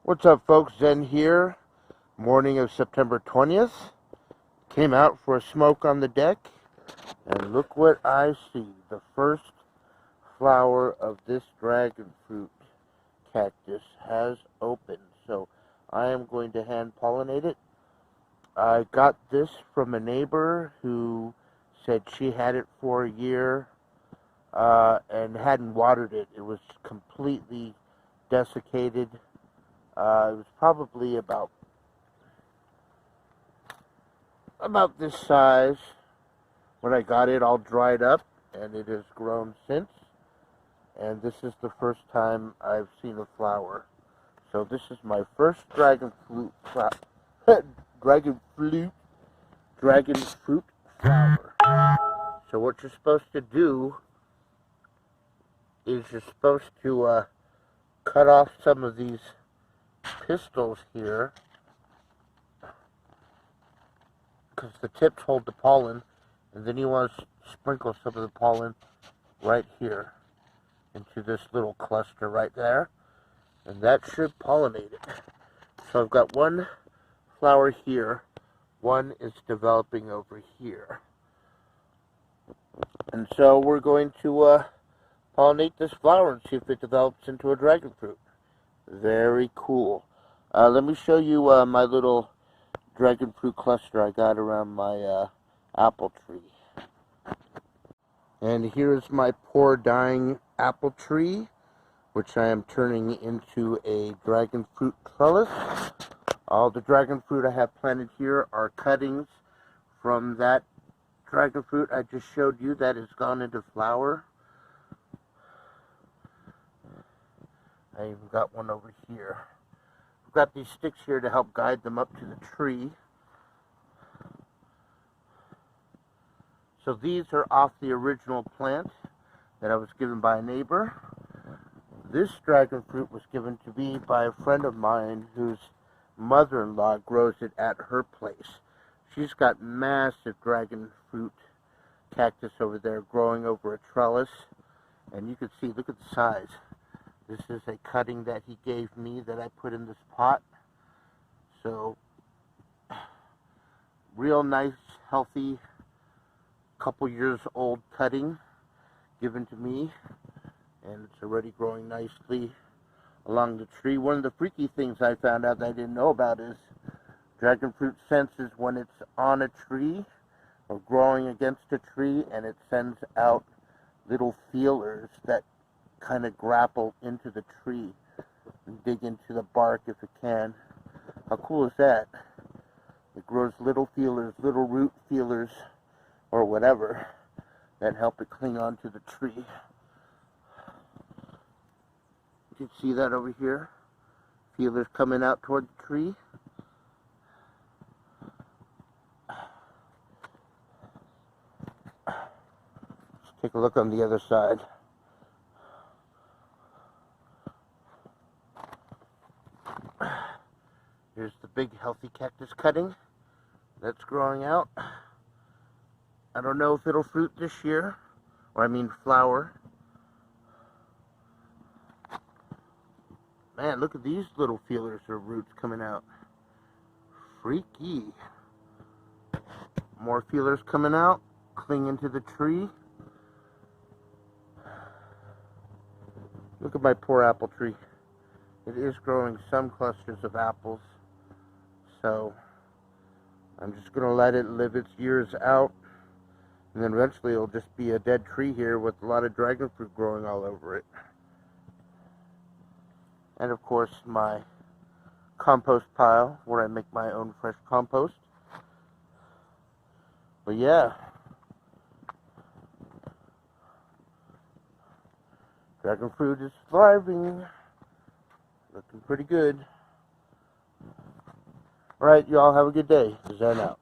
What's up, folks? Zen here. Morning of September 20th. Came out for a smoke on the deck, and look what I see. The first flower of this dragon fruit cactus has opened. So I am going to hand pollinate it. I got this from a neighbor who said she had it for a year and hadn't watered it. It was completely desiccated. It was probably about this size when I got it all dried up, and it has grown since. And this is the first time I've seen a flower. So this is my first dragon fruit flower. So what you're supposed to do is you're supposed to cut off some of these pistils here, because the tips hold the pollen, and then you want to sprinkle some of the pollen right here into this little cluster right there, and that should pollinate it. So I've got one flower here, one is developing over here, and so we're going to pollinate this flower and see if it develops into a dragon fruit. Very cool. Let me show you my little dragon fruit cluster I got around my apple tree. And here's my poor dying apple tree, which I am turning into a dragon fruit trellis. All the dragon fruit I have planted here are cuttings from that dragon fruit I just showed you that has gone into flower. I even got one over here. I've got these sticks here to help guide them up to the tree. So these are off the original plant that I was given by a neighbor. This dragon fruit was given to me by a friend of mine whose mother-in-law grows it at her place. She's got massive dragon fruit cactus over there growing over a trellis. And you can see, look at the size. This is a cutting that he gave me that I put in this pot. So, real nice, healthy, couple years old cutting given to me. And it's already growing nicely along the tree. One of the freaky things I found out that I didn't know about is dragon fruit senses when it's on a tree or growing against a tree, and it sends out little feelers that kind of grapple into the tree and dig into the bark if it can. How cool is that? It grows little feelers, little root feelers, or whatever, that help it cling onto the tree. You can see that over here. Feelers coming out toward the tree. Let's take a look on the other side. Here's the big healthy cactus cutting that's growing out. I don't know if it'll fruit this year, or I mean flower. Man, look at these little feelers or roots coming out. Freaky. More feelers coming out, clinging to the tree. Look at my poor apple tree. It is growing some clusters of apples. So I'm just going to let it live its years out, and then eventually it'll just be a dead tree here with a lot of dragon fruit growing all over it. And of course my compost pile where I make my own fresh compost. But yeah, dragon fruit is thriving, looking pretty good. Alright, y'all have a good day. Zen out.